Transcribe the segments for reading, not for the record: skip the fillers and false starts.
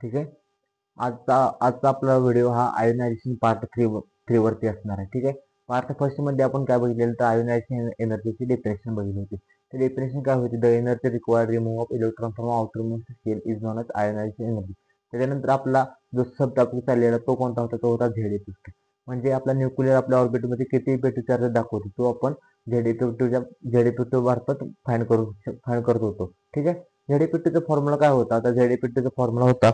ठीक आहे. आजचा आपला व्हिडिओ हा आयोनायझेशन पार्ट 3 वरती असणार आहे. ठीक आहे. पार्ट फर्स्ट मध्ये आपण काय बघितलेलं तर आयोनायझेशन एनर्जीची डेफिनेशन बघितली होती. ते डेफिनेशन काय होती? The energy required remove off electron from outer most shell is known as ionisation energy. त्याच्यानंतर आपला जो सब टॉपिक चाललेला तो कोणता होता? तो होता झेड इफेक्ट. म्हणजे आपला न्यूक्लियर आपल्या ऑर्बिटमध्ये किती इफेक्टिव्ह चार्ज दाखवतो तो आपण झेड इफेक्टिव्ह मार्फत फाइंड करत होतो. ठीक आहे. झेड इफेक्टिव्हचा फॉर्म्युला काय होता? आता झेड इफेक्टिव्हचा फॉर्म्युला होता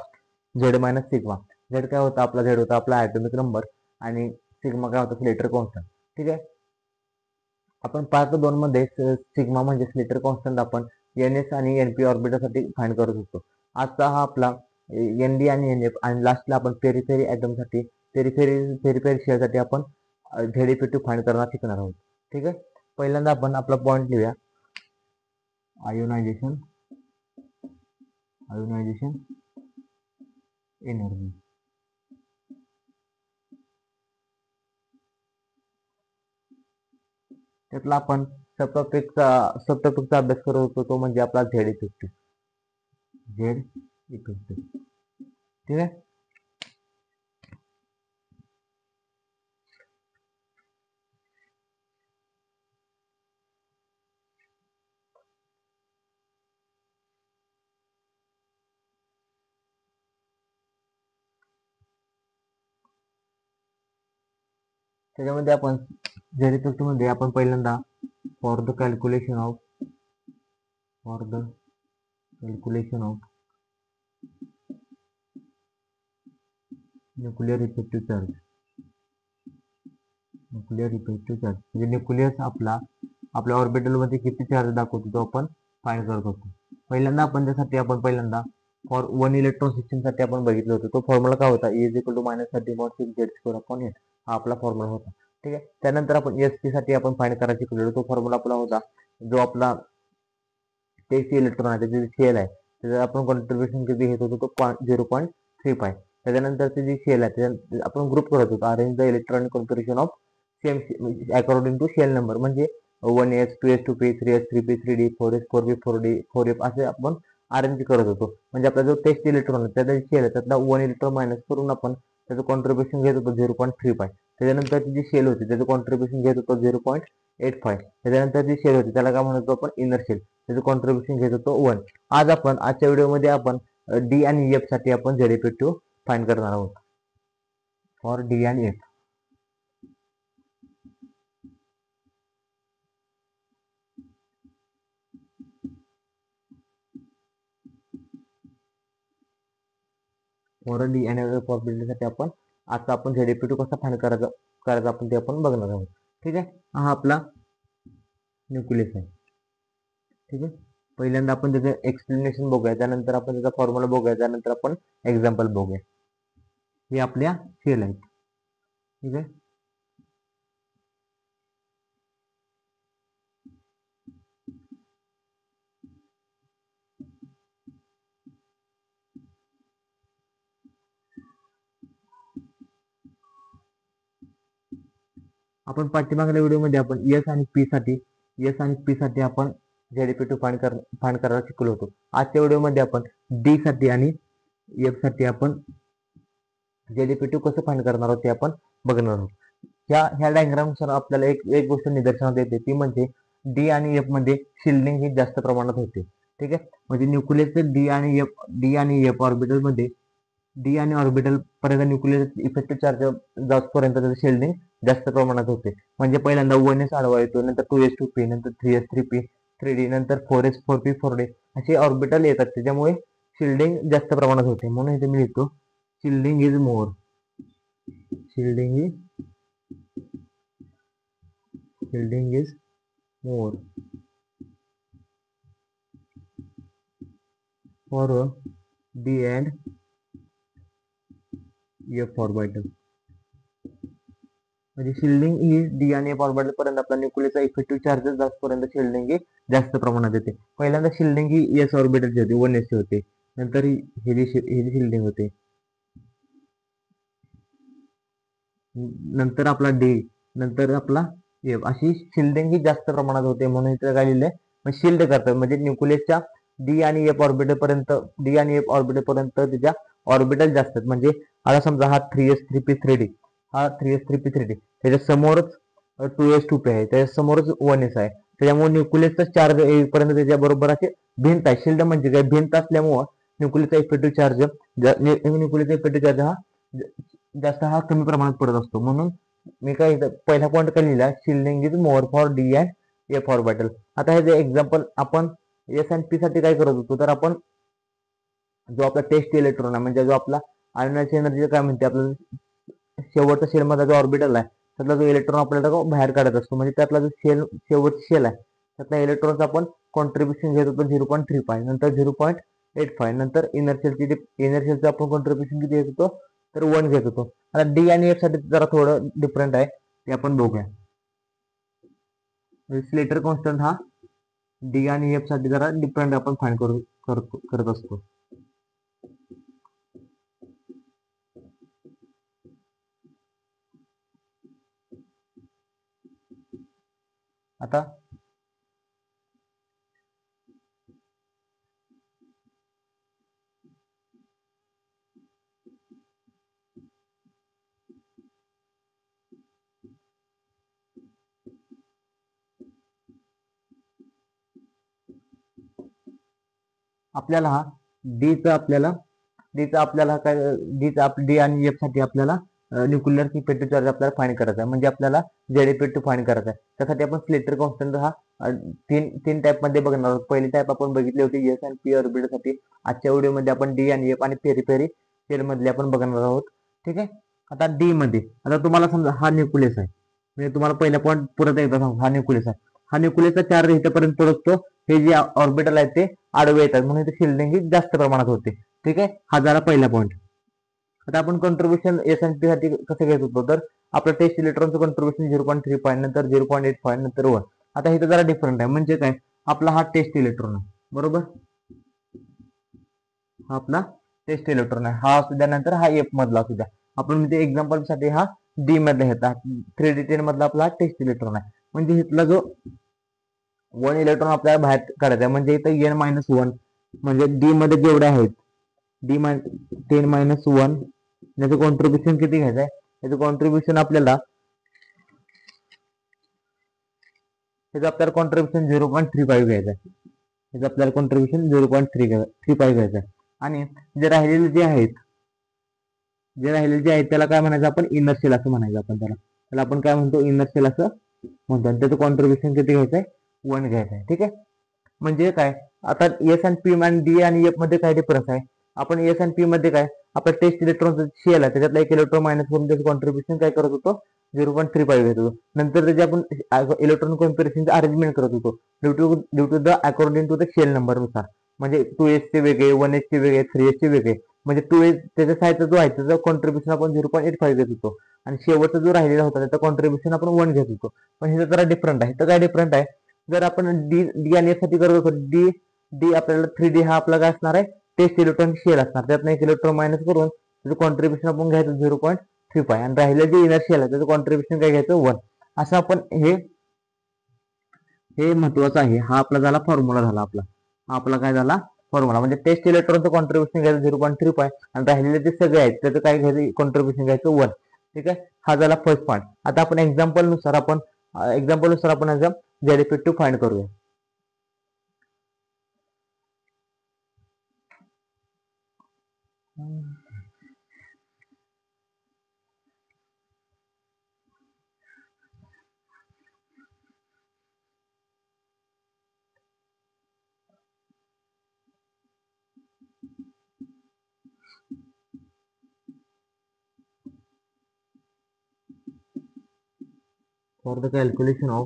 झेड मायनस सिग्मा. झेड काय होता? आपला झेड होता आपला ॲटॉमिक नंबर आणि सिग्मा काय होता? Slater constant. ठीक आहे. आपण पार्ट 2 मध्ये सिग्मा म्हणजे स्लेटर कॉन्स्टंट आपण एन-एस आणि एन-पी ऑर्बिटलसाठी फाइंड करत होतो. आजचा हा आपला एन-डी आणि एन-एफ आणि लास्टला आपण पेरिफेरी ॲटमसाठी पेरिफेरी शेलसाठी आपण झेड इफेक्टिव्ह फाइंड करणार शिकणार आहोत. ठीक आहे. पहिल्यांदा आपण आपला पॉईंट लिहूया. Ionisation energy. त्यातला आपण सब टॉपिकचा अभ्यास करत होतो तो म्हणजे आपला झेड इफेक्टिव्ह. ठीक आहे. त्याच्यामध्ये आपण झेड इफेक्टिव्ह मध्ये आपण पहिल्यांदा for the calculation of nuclear effective charge म्हणजे न्यूक्लियस आपल्या ऑर्बिटल मध्ये किती चार्ज दाखवतो तो आपण फाइंड करत होतो. पहिल्यांदा आपण त्यासाठी फॉर 1 इलेक्ट्रॉन सिस्टम साठी आपण बघितलं होतं. तो फॉर्म्युला काय होता? E -30.6 Z² हा आपला फॉर्म्युला होता. ठीक आहे. त्यानंतर आपण एसपी साठी आपण फाइंड करायला शिकलेलो. तो फॉर्म्युला आपला होता जो आपला टेस्ट इलेक्ट्रॉन आहे त्याची शेल आहे त्याचं आपण कॉन्ट्रीब्युशन किती घेत होतो? तो 0.35. त्याच्यानंतर जी शेल आहे त्याच्या आपण ग्रुप करत होतो. Arrange the electronic configuration of same according to shell number. म्हणजे 1s 2s 2p 3s 3p 3d 4s 4p 4d 4f असे आपण अरेंज करत होतो. म्हणजे आपला जो टेस्ट इलेक्ट्रॉन आहे त्याचा शेल आहे त्यातला 1 इलेक्ट्रॉन मायनस करून आपण त्याचं कॉन्ट्रीब्युशन घेत होतो 0.35. त्याच्यानंतर जी शेल होती त्याचं कॉन्ट्रीब्युशन घेत होतो 0.85. त्याच्यानंतर जी शेल होती त्याला काय म्हणतो आपण? Inner shell. त्याचं कॉन्ट्रीब्युशन घेत होतो 1. आजच्या व्हिडिओमध्ये आपण डी आणि एफ साठी आपण झेड इफेक्टिव्ह फाइंड करणार आहोत. फॉर डी आणि एफ डी आणि एफ ऑर्बिटलसाठी आपण झेड इफेक्टिव्ह कसा फाइंड करायचा आपण ते आपण बघणार आहोत. ठीक आहे. हा आपला न्यूक्लियस आहे. ठीक आहे. पहिल्यांदा आपण त्याचं एक्सप्लेनेशन बघूया, त्यानंतर आपण त्याचा फॉर्म्युला बघूया, त्यानंतर आपण एक्झाम्पल बघूया. हे आपल्या शेल आहेत. ठीक आहे. आपण पाठीमागल्या व्हिडिओमध्ये आपण एस आणि पी साठी आपण झेड इफेक्टिव्ह फाइंड करायला शिकलो होतो. आजच्या व्हिडिओमध्ये आपण डी साठी आणि एफ साठी आपण झेड इफेक्टिव्ह कसं फाइंड करणार आहोत ते आपण बघणार आहोत. ह्या डायग्रामनुसार आपल्याला एक गोष्ट निदर्शनात येते ती म्हणजे डी आणि एफ मध्ये शिल्डिंग ही जास्त प्रमाणात होते. ठीक आहे. म्हणजे न्यूक्लियसचे डी आणि एफ ऑर्बिटल मध्ये डी आणि ऑर्बिटल पर्यंत न्यूक्लियर इफेक्टिव्ह चार्ज जाऊपर्यंत त्याचं शिल्डिंग जास्त प्रमाणात होते. म्हणजे पहिल्यांदा 1s आडवा येतो, नंतर 2s 2p, नंतर 3s 3p 3d, नंतर 4s 4p 4d असे ऑर्बिटल येतात. त्याच्यामुळे शिल्डिंग जास्त प्रमाणात होते. म्हणून इथे मी लिहितो shielding is more for D and F orbital. म्हणजे शिल्डिंग ही डी आणि एफ ऑर्बिटल पर्यंत आपला न्यूक्लियसचा इफेक्टिव्ह चार्जेस जास्तपर्यंत शिल्डिंग ही जास्त प्रमाणात येते. पहिल्यांदा शिल्डिंग ही एस ऑर्बिटलची होती, 1s ची होते. नंतर ही जी शिल्डिंग होते, नंतर आपला डी, नंतर आपला एफ अशी शिल्डिंग ही जास्त प्रमाणात होते. म्हणून इथे काय लिहिलंय? शिल्ड करतात म्हणजे न्यूक्लियसच्या डी आणि एफ ऑर्बिटल पर्यंत त्याच्या ऑर्बिटल जास्त आहेत. म्हणजे आता समजा हा 3s3p3d, हा 3s3p3d, त्याच्या समोरच 2s2p आहे, त्याच्या समोरच 1s आहे. त्याच्यामुळे न्यूक्लियसचा चार्ज येईपर्यंत त्याच्या बरोबर असे भिंत आहे. शिल्ड म्हणजे काय, भिंत असल्यामुळं न्यूक्लियसचा इफेक्टिव्ह चार्ज न्यूक्लियसचा इफेक्टिव्ह चार्ज हा जास्त हा कमी प्रमाणात पडत असतो. म्हणून मी काय पहिला पॉईंट काय लिहिला, shielding is more for D and F orbital. आता हे जे एक्झाम्पल आपण एस अँड पी साठी काय करत होतो, तर आपण जो आपला टेस्ट इलेक्ट्रॉन आहे, म्हणजे जो आपला आयोनाची एनर्जी काय म्हणते, आपला शेवटचा शेल मधला जो ऑर्बिटल आहे त्यातला जो इलेक्ट्रॉन आपल्याला बाहेर काढत असतो, म्हणजे त्यातला जो शेवटचा शेल आहे त्यातला इलेक्ट्रॉनचा आपण कॉन्ट्रीब्युशन घेत होतो 0.35, नंतर 0.85, नंतर इनर आपण कॉन्ट्रीब्युशन किती घेत होतो, तर 1 घेत होतो. आता डी आणि एफ साठी जरा थोडं डिफरंट आहे, ते आपण बघूया. स्लेटर कॉन्स्टंट हा डी आणि एफ साठी जरा डिफरंट आपण फाइंड करत असतो. आता आपल्याला हा आपल्याला काय डी आणि एफ साठी आपल्याला न्यूक्लिअर इफेक्टिव्ह चार्ज आपल्याला फाइंड करायचा आहे. म्हणजे आपल्याला जेड इफेक्टिव्ह फाइंड करायचा आहे. त्यासाठी आपण स्लेटर कॉन्स्टंट हा तीन टाइप मध्ये बघणार आहोत. पहिली टाइप आपण बघितली होती एस आणि पी ऑर्बिटसाठी. आजच्या व्हिडिओमध्ये आपण डी आणि एफ आणि पेरी शेल मधले आपण बघणार आहोत. ठीक आहे. आता डी मध्ये आता तुम्हाला समजा हा न्यूक्लियस आहे, म्हणजे तुम्हाला पहिला पॉईंट परत एकदा सांगू, हा न्यूक्लियस आहे. हा न्यूक्लियसचा चार्ज इथपर्यंत पोहोचतो. हे जे ऑर्बिटल आहेत ते आडवे येतात, म्हणून इथे शिल्डिंग जास्त प्रमाणात होते. ठीक आहे. हा झाला पहिला पॉईंट. आता आपण कॉन्ट्रीब्युशन एस एन पी साठी कसं घेत होतो, तर आपलं टेस्ट इलेक्ट्रॉनचं कॉन्ट्रीब्युशन 0.35, नंतर 0.85, नंतर 1. आता इथं जरा डिफरंट आहे. म्हणजे काय, आपला हा टेस्ट इलेक्ट्रॉन आहे, बरोबर. हा आपला टेस्ट इलेक्ट्रॉन आहे, हा असू द्या, नंतर हा एफ मधला असू द्या. आपण म्हणजे एक्झाम्पल साठी हा डी मधला घेतात. 3d10 मधला आपला टेस्ट इलेक्ट्रॉन आहे. म्हणजे इथला जो 1 इलेक्ट्रॉन आपल्याला बाहेर काढायचा आहे, म्हणजे इथं n-1, म्हणजे डी मध्ये जेवढे आहेत डी 10-1 याचं कॉन्ट्रीब्युशन किती घ्यायचं आहे, याचं कॉन्ट्रीब्युशन आपल्याला 0.35 घ्यायचं आहे. याचं आपल्याला कॉन्ट्रीब्युशन 0.35 घ्यायचं आहे. आणि जे राहिलेले जे आहेत त्याला काय म्हणायचं, आपण इनर सेल असं म्हणायचं. त्याला आपण काय म्हणतो, इनर सेल असं म्हणतो. आणि त्याचं कॉन्ट्रीब्युशन किती घ्यायचं आहे, 1 घ्यायचं आहे. ठीक आहे. म्हणजे काय, आता एस आणि पी आणि डी आणि एफ मध्ये काय डिफरन्स आहे. आपण एस आणि पी मध्ये काय, आपलं टेस्ट इलेक्ट्रॉनचं शेल आहे, त्याच्यातला एक इलेक्ट्रॉन मायनस करून त्याचं कॉन्ट्रीब्युशन काय करत होतो, 0.35 घेत होतो. नंतर त्याची आपण इलेक्ट्रॉन कॉन्फिगरेशनची अरेंजमेंट करत होतो due to the according to the shell number नुसार. म्हणजे 2s चे वेगळे, 1s चे वेगळे, 3s चे वेगळे. म्हणजे 2s त्याच्या साईडचा जो आहे त्याचं कॉन्ट्रीब्युशन आपण 0.85 घेत होतो, आणि शेवटचा जो राहिलेला होता त्याचं कॉन्ट्रीब्युशन आपण 1 घेत होतो. पण हे जरा डिफरंट आहे. तर काय डिफरंट आहे, जर आपण डी आणि एफ साठी करत होतो, डी आपल्याला 3d हा आपला काय असणार आहे, टेस्ट इलेक्ट्रॉन शेल असणार. त्यातनं एक इलेक्ट्रॉन मायनस करून त्याचं कॉन्ट्रीब्युशन आपण घ्यायचं 0.35, आणि राहिलेलं जे इनर शेल आहे त्याचं कॉन्ट्रीब्युशन काय घ्यायचं, 1. असं आपण हे महत्वाचं आहे. हा आपला झाला फॉर्म्युला झाला आपला. हा आपला काय झाला फॉर्म्युला. म्हणजे टेस्ट इलेक्ट्रॉनचं कॉन्ट्रीब्युशन घ्यायचं 0.35, आणि राहिलेले जे सगळे आहेत त्याचं काय घ्यायचं, कॉन्ट्रीब्युशन घ्यायचं 1. ठीक आहे. हा झाला फर्स्ट पार्ट. आता आपण एक्झाम्पल नुसार आपण याचा जेड इफेक्टिव्ह फाइंड करूया. For the calculation of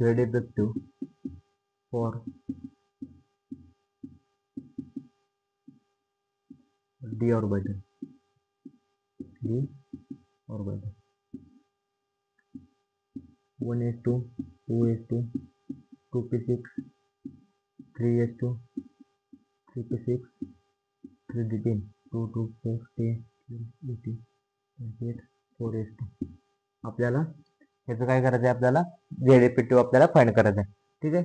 Z effective for d orbital, 1s2, 2s2, 2p6, 3s2, 3p6, 3d10, 2, 2, 4, 10, 18, 28, 4s2. आपल्याला ह्याचं काय करायचं आहे, आपल्याला झेड इफेक्टिव्ह आपल्याला फाइंड करायचं आहे. ठीक आहे.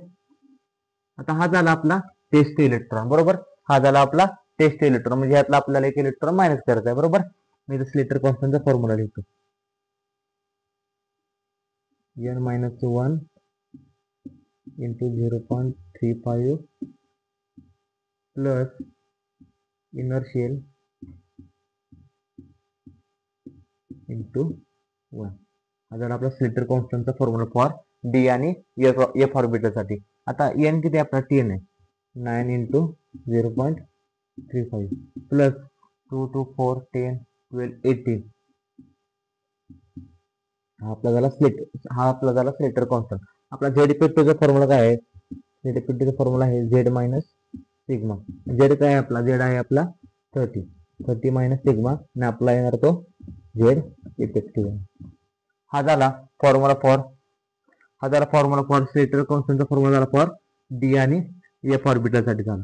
आता हा झाला आपला टेस्ट इलेक्ट्रॉन, बरोबर. हा झाला आपला टेस्ट इलेक्ट्रॉन म्हणजे यातला आपल्याला एक इलेक्ट्रॉन मायनस करायचा आहे. बरोबर, मी स्लेटर कॉन्स्टंटचा फॉर्म्युला लिहितो. n-1 into 0.35 plus inner shell into 1. हा झाला आपला स्लेटर कॉन्स्टंटचा फॉर्म्युला फॉर डी आणि एफ ऑर्बिटल साठी. आता एन किती आपला 10 आहे. 9 into 0.35 प्लस 2 to 4 10 12 18. हा आपला झाला स्लेटर कॉन्स्टंट. आपला झेड इफेक्टिव्हचा फॉर्म्युला काय आहे? झेड इफेक्टिव्हचा फॉर्म्युला आहे झेड मायनस सिग्मा. झेड काय आहे आपला? झेड आहे आपला 30 मायनस सिग्मा आणि आपला येणार तो झेड इफेक्टिव्ह. हा झाला फॉर्म्युला फॉर स्लेटर कॉन्स्टंटचा फॉर्म्युला झाला फॉर डी आणि एफ ऑर्बिटल साठी झाला.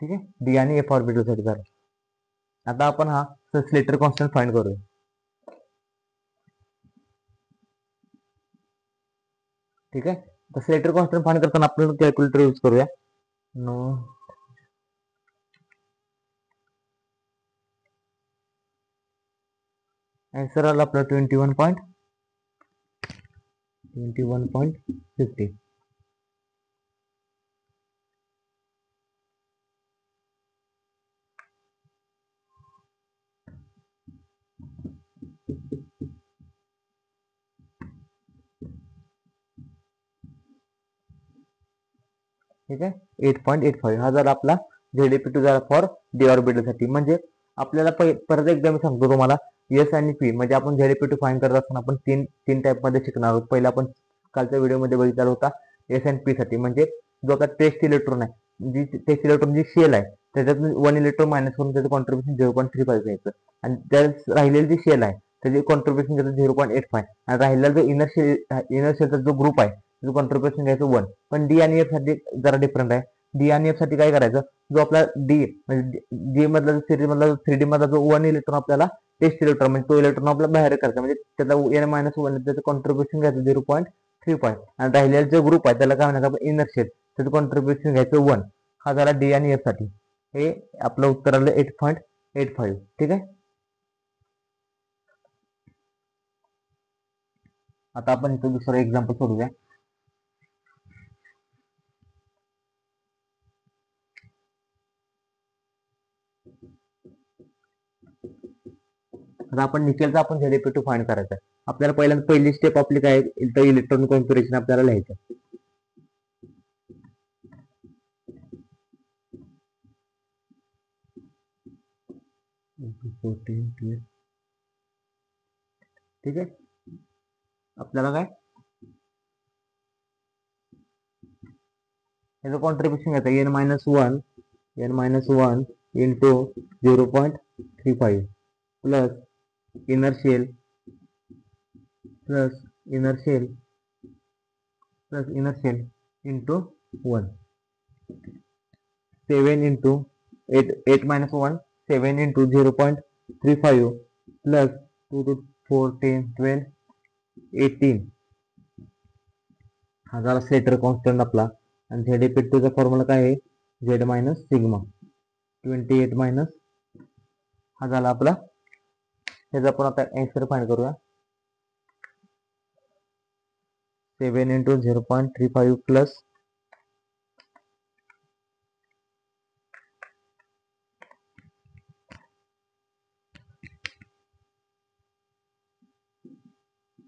ठीक आहे, डी आणि एफ ऑर्बिटल साठी झाला. आता आपण हा स्लेटर कॉन्स्टंट फाइंड करूया. ठीक आहे, तर स्लेटर कॉन्स्टंट फाइंड करताना आपण कॅल्क्युलेटर यूज करूया. नो आन्सर आला आपला 21.50. ठीक आहे, 8.85 हा झाला आपला झेडपी2 झाला फॉर डी ऑर्बिटल साठी. म्हणजे आपल्याला परत एकदा मी सांगतो तुम्हाला, एस आणि पी म्हणजे आपण झेडपी2 फाइंड करत असताना आपण तीन टाइप मध्ये शिकणार आहोत. पहिला आपण कालच्या व्हिडिओमध्ये बघितला होता एस आणि पी साठी, म्हणजे जो आता टेस्ट इलेक्ट्रॉन आहे, जी टेस्ट इलेक्ट्रॉन जी शेल आहे त्याच्यातून 1 इलेक्ट्रॉन मायनस करून त्याचं कॉन्ट्रीब्युशन 0.35 घ्यायचं आणि त्या राहिलेली जी शेल आहे त्याचे कॉन्ट्रीब्युशन घ्यायचं 0.85 आणि राहिलेला जो इनर शेलचा जो ग्रुप आहे त्याचं कॉन्ट्रीब्युशन घ्यायचं 1. पण डी आणि एफ साठी जरा डिफरंट आहे. डी आणि एफ साठी काय करायचं, जो आपला डी म्हणजे डी मधला सिरीज मधला 3D मधला जो 1 इलेक्ट्रॉन आपल्याला टेस्ट इलेक्ट्रॉन म्हणजे तो इलेक्ट्रॉन आपल्याला बाहेर करायचा, म्हणजे त्याचा n-1 त्याचं कॉन्ट्रीब्युशन घ्यायचं 0.35 आणि राहिलेला जो ग्रुप आहे त्याला काय म्हणायचं आपण इनर शेल, त्याचं कॉन्ट्रीब्युशन घ्यायचं 1. हा झाला डी आणि एफ साठी. हे आपलं उत्तर आलं 8.85. ठीक आहे, आता आपण इथं दुसरं एक्झाम्पल सोडूया. आता आपण निकेलचा आपण झेडपी2 फाइंड करायचा आहे. आपल्याला पहिल्यांदा पहिली स्टेप आपली काय आहे, इलेक्ट्रॉन कॉन्फिगरेशन आपल्याला लिहायचं. ठीक आहे, आपल्याला काय याचं कॉन्ट्रीब्युशन घ्यायचं n-1 into 0.35 plus inner shell into 1. 7 into 8 minus 1 7 into 0.35 plus 2 to 4 10 12 18. हा झाला स्लेटर कॉन्स्टंट आपला. आणि झेड इफेक्टिव्हचा फॉर्म्युला काय आहे, झेड मायनस सिग्मा. 28 मायनस हा झाला आपला. त्याचा आपण आता आन्सर फाइंड करूया. 7 into 0.35 plus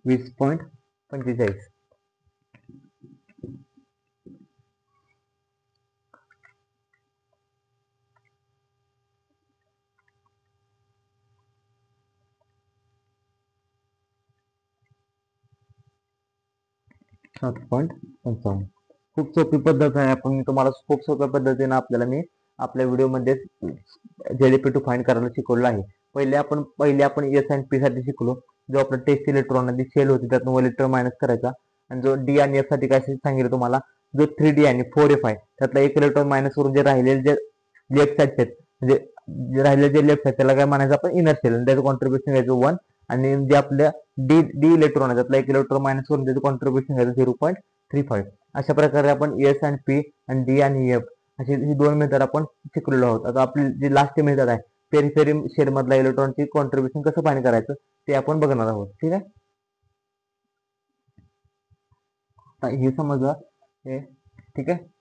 20.45. खूप सोपी पद्धत आहे. आपण तुम्हाला खूप सोप्या पद्धतीने मी आपल्या व्हिडिओमध्ये झेडपी2 फाइंड करायला शिकवलं आहे. पहिले आपण एस आणि पी साठी शिकलो. जो आपला टेस्ट इलेक्ट्रॉन शेल होती त्यातून इलेक्ट्रॉन मायनस करायचा. आणि जो डी आणि एफ साठी काय सांगितलं तुम्हाला, जो 3D आणि 4F आहे त्यातला एक इलेक्ट्रॉन मायनस करून जे राहिलेले जे लेफ्ट साईड आहेत म्हणजे जे राहिलेले जे लेफ्ट साईड त्याला काय म्हणायचं आपण इनर शेल आणि त्याचं कॉन्ट्रीब्युशन घ्यायचं 1. आणि जे आपल्या डी इलेक्ट्रॉन आहे त्यातला एक इलेक्ट्रॉन मायनस करून त्याचं कॉन्ट्रीब्युशन घ्यायचं 0.35. अशा प्रकारे आपण एस आणि पी आणि डी आणि एफ अशी ही दोन मेथड आपण शिकलेलो आहोत. आता आपली जी लास्ट मेथड आहे पेरिफेरी शेल मधला इलेक्ट्रॉनची कॉन्ट्रीब्युशन कसं फाइंड करायचं ते आपण बघणार आहोत. ठीक आहे, हे समजा हे. ठीक आहे.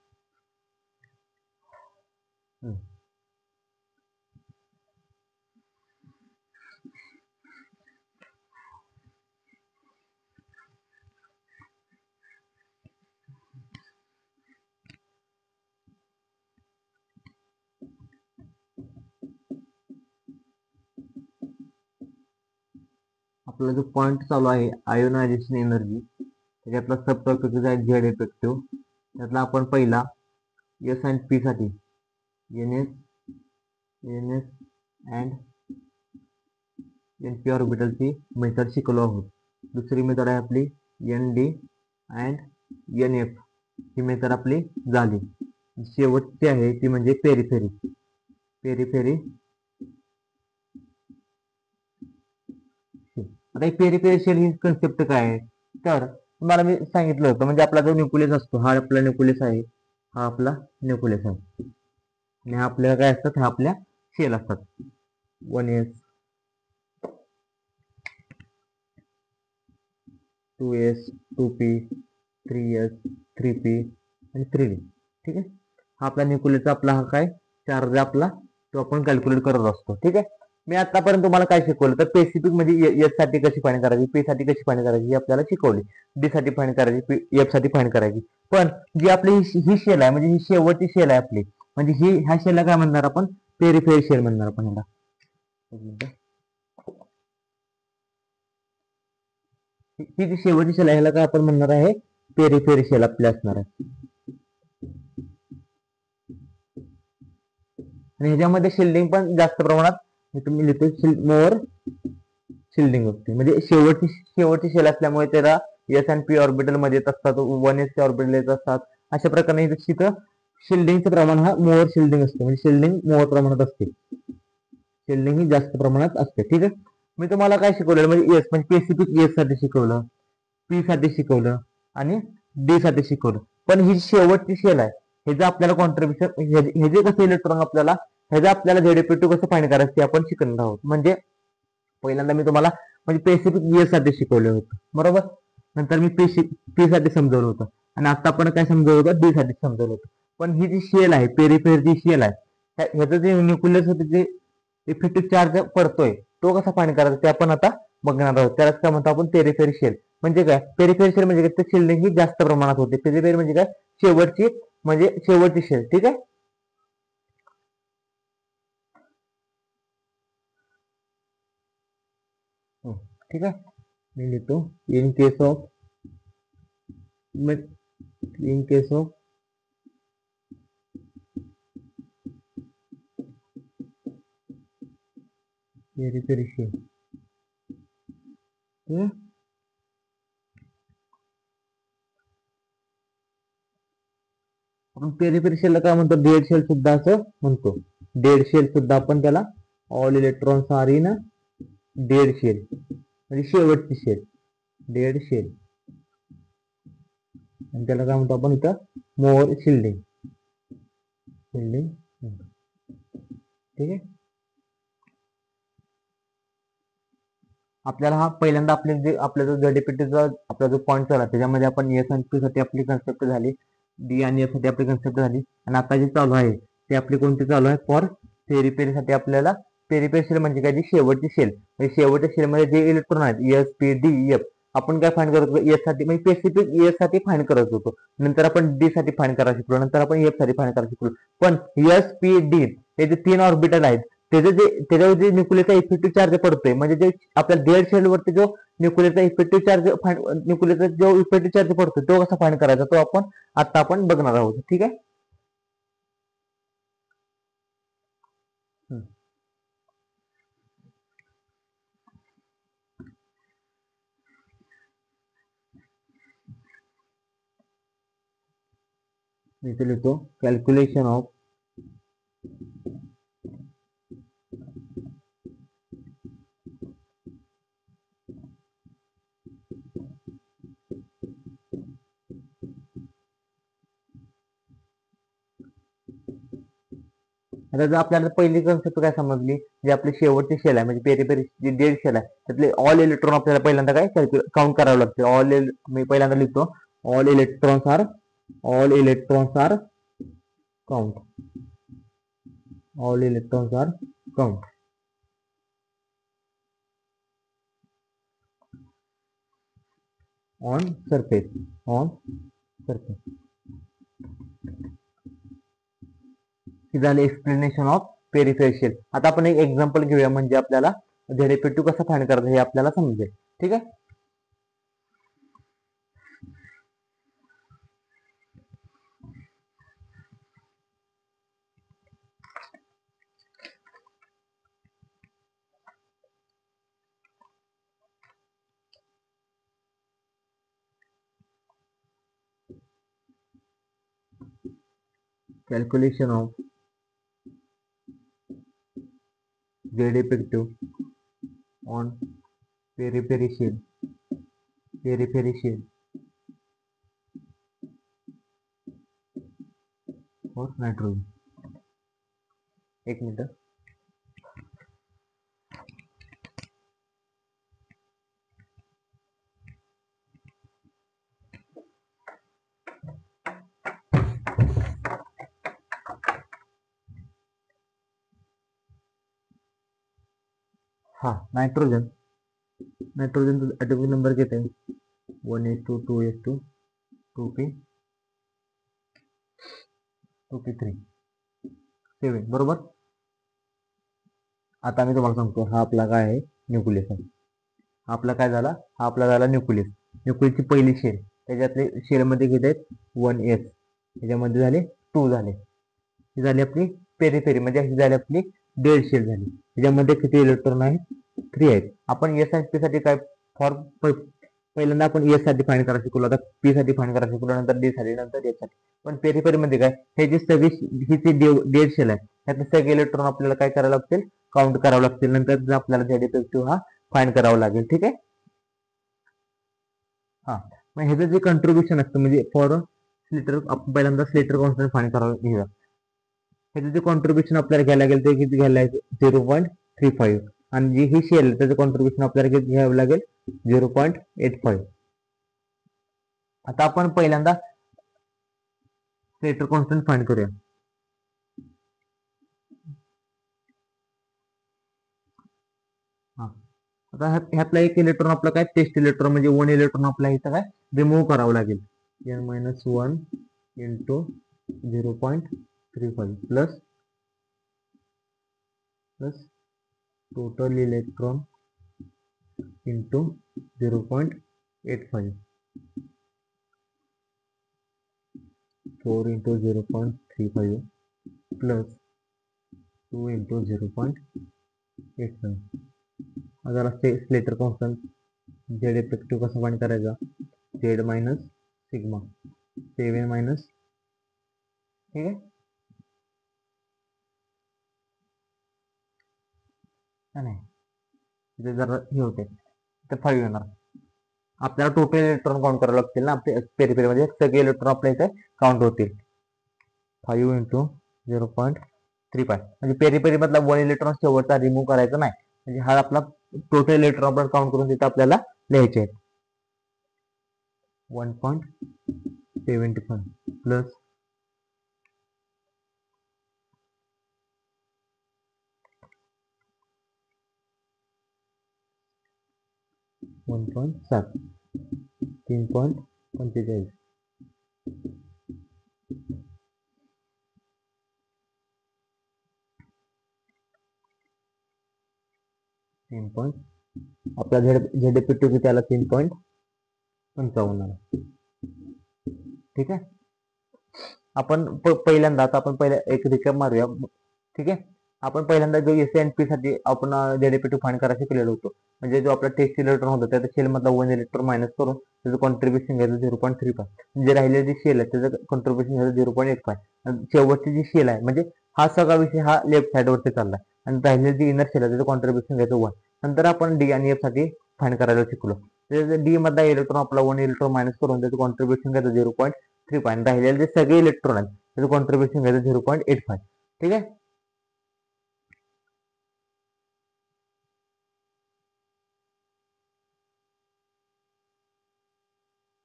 आपला जो पॉइंट चालू आहे आयोनायझेशन एनर्जी, त्याच्यातला सब टॉपिक आहे झेड इफेक्टिव्ह. त्यातला आपण पहिला एस अँड पी साठी N S and N P ऑर्बिटलची मेथड शिकलो आहोत. दुसरी मेथड आहे आपली N D and N F, ही मेथड आपली झाली. शेवटची आहे ती म्हणजे पेरिफेरी. पेरिफेरी आता पेरिफेरी शेल ही कन्सेप्ट काय आहे, तर तुम्हाला मी सांगितलं होतं, म्हणजे आपला जो न्यूक्लियस असतो हा आपला न्यूक्लियस आहे, हा आपला न्यूक्लियस आहे आणि हा आपल्याला काय असतात, हा आपल्या शेल असतात. 1s 2s 2p 3s 3p आणि 3d. ठीक आहे, हा आपला न्यूक्लियसचा आपला हा काय चार्ज आपला तो आपण कॅल्क्युलेट करत असतो. ठीक आहे, मी आतापर्यंत तुम्हाला काय शिकवलं तर स्पेसिफिक म्हणजे एस साठी कशी फाइंड करायची, पी साठी कशी फाइंड करायची ही आपल्याला शिकवली, डी साठी फाइंड करायची, एफ साठी फाइंड करायची. पण जी आपली ही शेल आहे म्हणजे ही शेवटची शेल आहे आपली, म्हणजे ही ह्या शेलला काय म्हणणार आपण, पेरिफेरी शेल म्हणणार आपण ह्याला. ही जी शेवटची शेल आहे ह्याला काय आपण म्हणणार आहे, पेरिफेरी शेल आपली असणार आहे. आणि ह्याच्यामध्ये शिल्डिंग पण जास्त प्रमाणात तुम्ही लिहितो मोर शिल्डिंग असते, म्हणजे शेवटची शेल असल्यामुळे त्याला एस अँड पी ऑर्बिटल मध्ये येत असतात, 1s ऑर्बिटल येत असतात. अशा प्रकारे तिथं शिल्डिंगचं प्रमाण हा मोर शिल्डिंग असते, म्हणजे शिल्डिंग मोर प्रमाणात असते, शिल्डिंग ही जास्त प्रमाणात असते. ठीक आहे, मी तुम्हाला काय शिकवलं म्हणजे एस म्हणजे स्पेसिफिक एस साठी शिकवलं, पी साठी शिकवलं आणि डी साठी शिकवलं. पण ही शेवटची शेल आहे, ह्याचं आपल्याला कॉन्ट्रीब्युशन हे जे कसं इलेक्ट्रॉन आपल्याला ह्याचं आपल्याला झेडपीटू कसं फाइंड करायचं ते आपण शिकणार आहोत. म्हणजे पहिल्यांदा मी तुम्हाला म्हणजे स्पेसिफिक एस साठी शिकवलं होतं, बरोबर. नंतर मी पी साठी समजवलं होतं आणि आता आपण काय समजवलं होतं, डी साठी समजवलं होतं. पण ही जी शेल आहे पेरिफेरची शेल आहे, ह्याचं जे न्यूक्लियस होते जे इफेक्टिव्ह चार्ज पडतोय तो कसा फाइंड करायचा ते आपण आता बघणार आहोत. त्यालाच काय म्हणतो आपण, पेरिफेरी शेल. म्हणजे काय पेरिफेरी शेल म्हणजे काय, शिल्डिंग ही जास्त प्रमाणात होते. पेरिफेरी म्हणजे काय, शेवटची म्हणजे शेवटची शेल. ठीक आहे, ठीक आहे, मी लिहितो in case of periphery shell. आपण पेरिफेरी शेलला काय म्हणतो, डेड शेल सुद्धा असं म्हणतो. डेड शेल सुद्धा आपण त्याला, all electrons are in dead shell म्हणजे शेवटची शेल, डेड शेल. आणि त्याला काय म्हणतो आपण इथं, मोर शिल्डिंग. शिल्डिंग, ठीक आहे. आपल्याला हा पहिल्यांदा आपले जे आपला जो झेडपीटीचा आपला जो पॉईंट झाला त्याच्यामध्ये आपण एस आणि पी साठी आपली कन्सेप्ट झाली, डी आणि एफ साठी आपली कन्सेप्ट झाली. आणि आता जे चालू आहे ते आपली कोणती चालू आहे, फॉर पेरिफेरी साठी आपल्याला पेरिफेरी शेल म्हणजे काय, जी शेवटची शेल म्हणजे शेवटच्या शेल मध्ये जे इलेक्ट्रॉन आहेत एस पी डी एफ आपण काय फाइंड करत होतो, एस साठी म्हणजे स्पेसिफिक एस साठी फाइंड करत होतो. नंतर आपण डी साठी फाइंड करायला शिकलो, नंतर आपण एफ साठी फाइंड करायला शिकलो. पण एस पी डी हे जे 3 ऑर्बिटल आहेत त्याच्यावर जे न्यूक्लियसचा इफेक्टिव्ह चार्ज पडतोय, म्हणजे जे आपल्या डेड शेल वरती जो न्यूक्लियसचा इफेक्टिव्ह चार्ज न्यूक्लियसचा जो इफेक्टिव्ह चार्ज पडतो तो कसा फाइंड करायचा तो आपण आता आपण बघणार आहोत. ठीक आहे, मी इथे लिहितो कॅल्क्युलेशन ऑफ आता जर आपल्याला पहिली कन्सेप्ट काय समजली, जे आपली शेवटची शेल आहे म्हणजे पेरी जी डेड शेल आहे त्यातले ऑल इलेक्ट्रॉन आपल्याला पहिल्यांदा काय काउंट करावं लागते. मी पहिल्यांदा लिहितो all electrons are count. All electrons are count on surface. हे झाले एक्सप्लेनेशन ऑफ पेरिफेरल शेल. आता आपण एक एक्झाम्पल घेऊया म्हणजे आपल्याला डेरिव्हेटिव्ह कसं फाइंड करायचं हे आपल्याला समजेल. ठीक आहे. Calculation of Z effective on periphery shell for nitrogen. एक मिनिट. हा नायट्रोजनचा ॲटॉमिक नंबर किती आहे? 1s2 2s2 2p 2p3 7 बरोबर. आता मी तुम्हाला सांगतो हा आपला काय आहे न्यूक्लियस आहे. आपला काय झाला, हा आपला झाला न्यूक्लियसची पहिली शेल. त्याच्यातले शेलमध्ये किती आहेत 1s, त्याच्यामध्ये झाले 2 झाले. ही झाली आपली पेरिफेरी म्हणजे ही झाली आपली डेड शेल झाली. त्याच्यामध्ये किती इलेक्ट्रॉन आहेत 3 आहेत. आपण एस आणि पी साठी काय पहिल्यांदा आपण एस साठी फाइंड करायला शिकलो, आता पी साठी फाइंड करायला शिकलो, नंतर डी साठी, नंतर एस साठी. पण पेरिफेरी मध्ये काय हे जी सगळी ही जी डेड शेल आहे त्यातले सगळे इलेक्ट्रॉन आपल्याला काय करावं लागतील काउंट करावं लागतील. नंतर आपल्याला झेड इफेक्टिव्ह हा फाइंड करावा लागेल. ठीक आहे. हा मग ह्याचं जे कंट्रीब्युशन असतं म्हणजे फॉर स्लेटर आपण पहिल्यांदा स्लेटर कॉन्स्टंट फाइंड करावं घ्यायला. ह्याचं जे कॉन्ट्रीब्युशन आपल्याला घ्यायला लागेल ते किती घ्यायला लागेल 0.35 आणि जी ही शेल त्याचं कॉन्ट्रीब्युशन आपल्याला किती घ्यावं लागेल 0.85. आता आपण पहिल्यांदा स्लेटर कॉन्स्टंट फाइंड करूया. आता ह्यातला एक इलेक्ट्रॉन आपला काय टेस्ट इलेक्ट्रॉन म्हणजे 1 इलेक्ट्रॉन आपल्या इथं काय रिमूव्ह करावं लागेल. n-1 into 0.35 plus total electron into 0.85 4 into 0.35 plus 2 into 0.85. जरा स्लेटर कॉन्स्टंट झेड इफेक्टिव्ह कसं फाइंड करायचा झेड मायनस सिग्मा 7 मायनस. ठीक आहे. नाही इथे जरा हे होते तर 5 येणार. आपल्याला टोटल इलेक्ट्रॉन काउंट करावं लागतील ना आपल्या पेरिफेरी मध्ये सगळे इलेक्ट्रॉन आपल्या इथे काउंट होतील. 5 इंटू 0.35 म्हणजे पेरिफेरी मधला 1 इलेक्ट्रॉन शेवटचा रिमूव्ह करायचा नाही. म्हणजे हा आपला टोटल इलेक्ट्रॉन आपण काउंट करून तिथे आपल्याला लिहायचे आहेत 1.75 प्लस 1.7 3.45 आपला झेड इफेक्टिव्ह त्याला 3.55. ठीक आहे. आपण पहिल्यांदा आता आपण एक रिकॅप मारूया. ठीक आहे. आपण पहिल्यांदा जो एस एन पी साठी आपण झेड इफेक्टिव्ह फाइंड करायचं केलेलं होतं म्हणजे जो आपला टेस्ट इलेक्ट्रॉन होता त्या शेल मधला 1 इलेक्ट्रॉन मायनस करून त्याचं कॉन्ट्रीब्युशन घ्यायचं 0.35. जे राहिलेली जी शेल आहे त्याचं कॉन्ट्रीब्युशन घ्यायचं 0.85. शेवटची जी शेल आहे म्हणजे हा सगळा विषय हा लेफ्ट साइड वरती चाललाय आणि राहिलेली जी इनर शेल आहे त्याचं कॉन्ट्रीब्युशन घ्यायचं 1. नंतर आपण डी आणि एफ साठी फाइंड करायला शिकलो. डी मधला इलेक्ट्रॉन आपला 1 इलेक्ट्रॉन मायनस करून त्याचं कॉन्ट्रीब्युशन घ्यायचं 0.35 आणि राहिलेले जे सगळे इलेक्ट्रॉन आहेत त्याचं कॉन्ट्रीब्युशन घ्यायचं 0.85. ठीक आहे.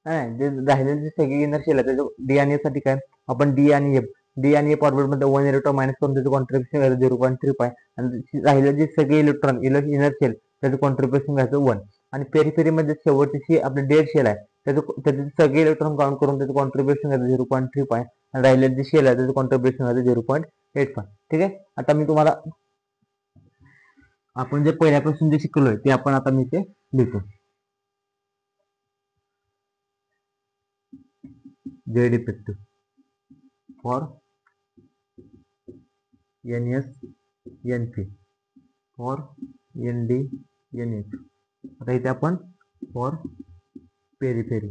नाही, जे राहिलेले जे सगळे इनर शेल आहे त्याचं डी आणि एफ साठी काय आपण डी आणि एफ ऑर्बिट मध्ये 1 इलेक्ट्रॉन मायनस करून त्याचं कॉन्ट्रीब्युशन घ्यायचं 0.35 आणि राहिलेले जे सगळे इलेक्ट्रॉन इनर शेल त्याचं कॉन्ट्रीब्युशन घ्यायचं 1 आणि पेरिफेरी मध्ये शेवटची आपली डेड शेल आहे त्याचे सगळे इलेक्ट्रॉन काउंट करून त्याचं कॉन्ट्रीब्युशन घ्यायचं 0.35 आणि राहिलेले जे शेल आहे त्याचं कॉन्ट्रीब्युशन घ्यायचं 0.85. ठीक आहे. आता मी तुम्हाला आपण जे पहिल्यापासून जे शिकलोय ते आपण आता मी ते लिहितो. Z effective for NS NP for ND NH. आता इथे आपण फॉर पेरिफेरी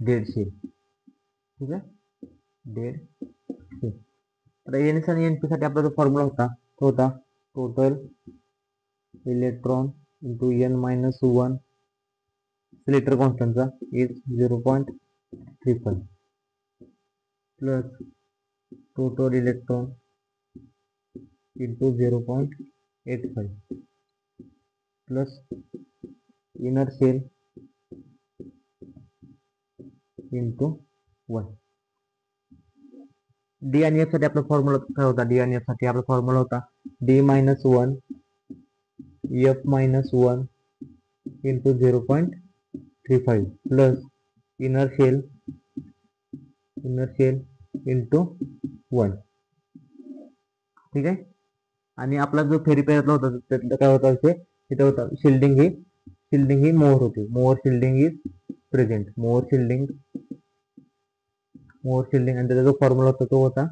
डेड शेल. ठीक आहे, डेड शेल. आता NS आणि NP साठी आपला जो फॉर्म्युला होता तो होता total electron into N-1 selector कॉन्स्टंटचा is 0.35 plus total electron into 0.85 plus inner shell into 1. D आणि एफ साठी आपला फॉर्म्युला काय होता? डी आणि एफ साठी आपला फॉर्म्युला होता D-1 F-1 into 0.35 plus inner shell into 1. ठीक आहे. आणि आपला जो फेरीपेअरला होता त्यातलं काय होता तिथे होता शिल्डिंग ही मोर होती. More shielding is present. More shielding आणि त्याचा जो फॉर्म्युला होता तो होता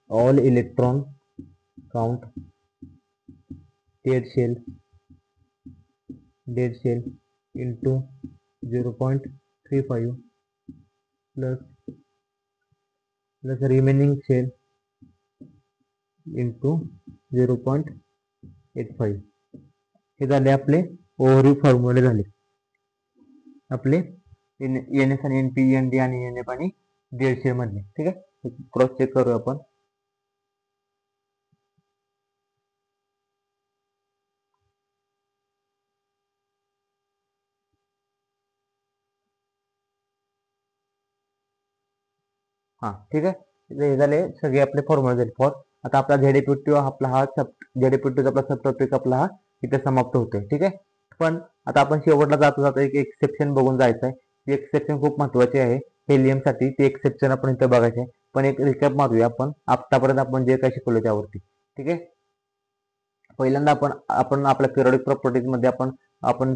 all electron count dead shell into 0.35 plus remaining shell into 0.85. हे झाले आपले ओव्हरव्ह्यू फॉर्म्युले झाले आपले NS आणि NP, ND आणि NF आणि डेड शेल मधले. ठीक आहे, क्रॉस चेक करू आपण. हा ठीक आहे, हे झाले सगळे आपले फॉर्म्युले झाले फॉर. आता आपला झेड इफेक्टिव्ह आपला हा झेड इफेक्टिव्ह आपला सब टॉपिक आपला हा इथे समाप्त होतोय. ठीक आहे, पण आता आपण शेवटला जाता एक एक्सेप्शन बघून जायचं आहे. ती एक्सेप्शन खूप महत्वाची आहे हेलियम साठी. ते एक्सेप्शन आपण इथे बघायचे आहे. पण एक रिकॅप मारूया आपण आतापर्यंत आपण जे काही शिकवलं त्यावरती. ठीक आहे, पहिल्यांदा आपण आपल्या पिरियडिक प्रॉपर्टीज मध्ये आपण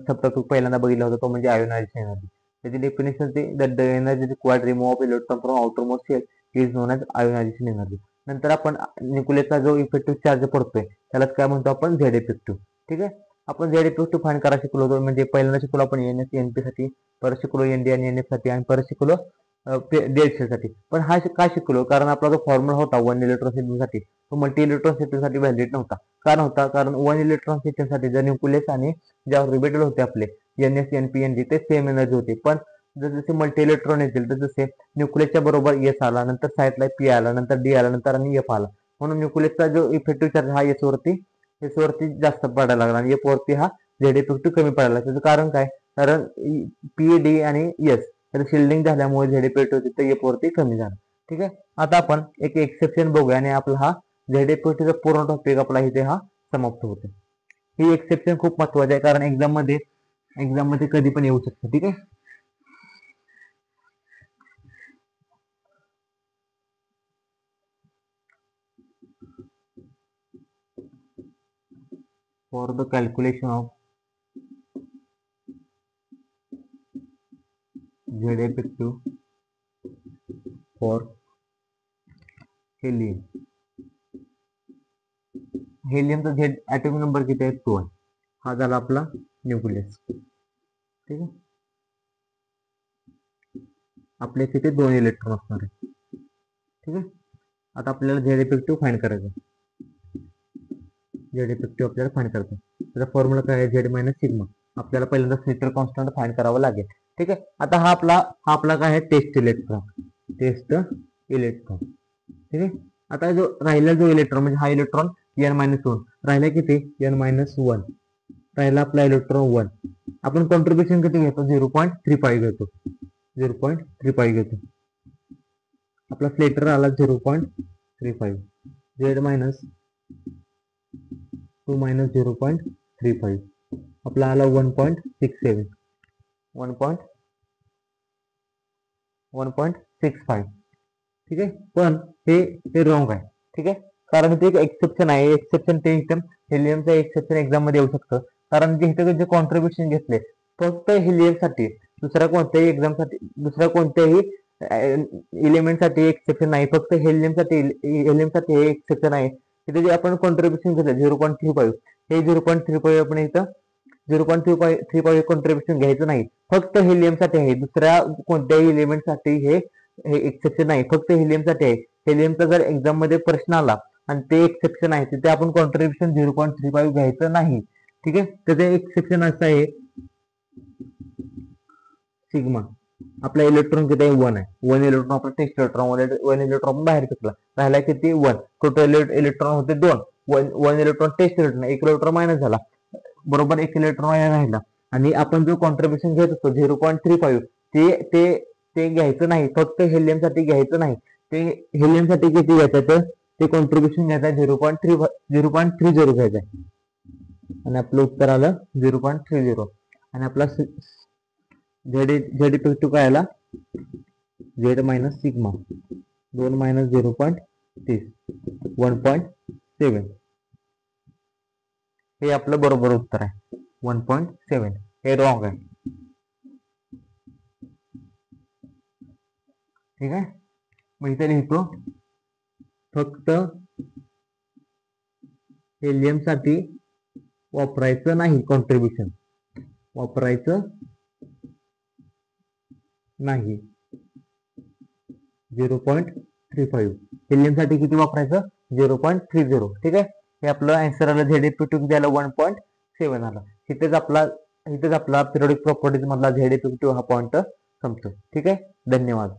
सब टॉपिक पहिल्यांदा बघितला होता तो म्हणजे आयोनायझेशन एनर्जी. त्याची definition the energy required remove off electron from outermost shell is known as ionisation energy. नंतर आपण न्यूक्लियसचा जो इफेक्टिव्ह चार्ज पडतोय त्यालाच काय म्हणतो आपण? Z effective. ठीक आहे, आपण झेड इफेक्टिव्ह फाइंड करायला शिकलो होतो. म्हणजे पहिल्यांदा शिकलो आपण NS NP साठी, परत शिकलो ND आणि NF साठी आणि परत शिकलो डेड शेल साठी. पण हा काय शिकलो? कारण आपला जो फॉर्म्युला होता 1 इलेक्ट्रॉन सिस्टम साठी तो मल्टी इलेक्ट्रॉन सिस्टम साठी व्हॅलिड नव्हता. का नव्हता? कारण 1 इलेक्ट्रॉन सिस्टम साठी जर न्यूक्लियस आणि जे ऑर्बिटल होते आपले NS NP ND ते सेम एनर्जी होते. पण जसे मल्टी इलेक्ट्रॉन येतील तर जसे न्यूक्लियसच्या बरोबर S आला, नंतर साईडला P आला, नंतर D आला, नंतर आणि F आला. म्हणून न्यूक्लियसचा जो इफेक्टिव्ह चार्ज हा एस वरती जास्त पडायला लागला आणि F वरती हा झेड इफेक्टिव्ह कमी पडायला लागला. त्याचं कारण काय? कारण P, D आणि S तर शिल्डिंग झाल्यामुळे झेड इफेक्टिव्ह तिथे F वरती कमी झाला. ठीक आहे, आता आपण एक एक्सेप्शन बघूया आणि आपला हा झेड इफेक्टिव्हचा पूर्ण टॉपिक आपला इथे हा समाप्त होतो. ही एक्सेप्शन खूप महत्वाची आहे कारण एक्झाम मध्ये कधी पण येऊ शकतं. ठीक आहे, for the calculation of Z effective for helium. हेलियमचा झेड ॲटॉमिक नंबर किती आहे? 2 आहे. हा झाला आपला न्यूक्लियस. ठीक आहे, आपल्या तिथे 2 इलेक्ट्रॉन असणार आहे. ठीक आहे, आता आपल्याला झेड इफेक्टिव्ह फाइंड करायचं. झेड इफेक्टिव्ह आपल्याला फाइंड करायचं. त्याचा फॉर्म्युला काय आहे? Z minus sigma. आपल्याला पहिल्यांदा स्लिटर कॉन्स्टंट फाइंड करावं लागेल. ठीक आहे, आता हा आपला काय आहे? Test electron. ठीक आहे, आता राहिला जो इलेक्ट्रॉन म्हणजे हा इलेक्ट्रॉन N-1 राहिला किती? N-1 राहिला आपला इलेक्ट्रॉन 1. आपण कॉन्ट्रीब्युशन किती घेतो 0.35 घेतो. 0.35 घेतो. आपला स्लेटर आला 0.35. Z minus 2 minus 0.35. आपला आला 1.67. 1.65. ठीक आहे. पण हे रॉंग आहे. ठीक आहे. कारण ते एक एक्सेप्शन आहे. एक्सेप्शन ते एकदम हेलियमचं एक्सेप्शन एक्झाम मध्ये येऊ शकतं. कारण इथे जे कॉन्ट्रीब्युशन घेतले फक्त हेलियमसाठी, दुसऱ्या कोणत्याही एलिमेंटसाठी एक्सेप्शन नाही. फक्त हेलियमसाठी हे एक्सेप्शन आहे. तिथे जे आपण कॉन्ट्रीब्युशन घेतलं 0.35, हे 0.35 आपण इथं 0.35 कॉन्ट्रीब्युशन घ्यायचं नाही. फक्त हेलियमसाठी आहे. दुसऱ्या कोणत्याही एलिमेंटसाठी हे एक्सेप्शन नाही. फक्त हेलियमसाठी आहे. हेलियमचा जर एक्झाम मध्ये प्रश्न आला आणि ते एक्सेप्शन आहे तिथे आपण कॉन्ट्रीब्युशन 0.35 घ्यायचं नाही. ठीक आहे. त्याचे एक्सेप्शन असं आहे सिग्मा. आपला इलेक्ट्रॉन किती आहे 1 आहे. 1 इलेक्ट्रॉन आपला टेस्ट इलेक्ट्रॉन 1 इलेक्ट्रॉन बाहेर फेकला. राहिला किती 1. टोटल इलेक्ट्रॉन होते 2. 1 electron test electron, 1 electron minus झाला. बरोबर 1 इलेक्ट्रॉन राहिला. आणि आपण जो कॉन्ट्रीब्युशन घेत असतो 0.35 ते घ्यायचं नाही. फक्त हेलियमसाठी घ्यायचं नाही. ते हेलियमसाठी किती घ्यायचं तर ते कॉन्ट्रीब्युशन घ्यायचं 0.30 घ्यायचं. आणि आपलं उत्तर आलं 0.30. आणि आपला झेड इफेक्टिव्ह काय आला झेड मायनस सिग्मा 2 मायनस 0.30 1.7. हे आपलं बरोबर उत्तर आहे 1.7. हे रॉंग आहे. ठीक आहे. मग इथे लिहितो फक्त हेलियमसाठी वापरायचं नाही. कॉन्ट्रीब्युशन वापरायचं नाही. 0.35. हेलियमसाठी किती वापरायचं 0.30. ठीक आहे. हे आपलं आन्सर आलं. झेड इफेक्टिव्ह द्यायला 1.7 आला. इथेच आपला पिरियडिक प्रॉपर्टीज मधला झेड इफेक्टिव्ह हा पॉइंट संपतो. ठीक आहे. धन्यवाद.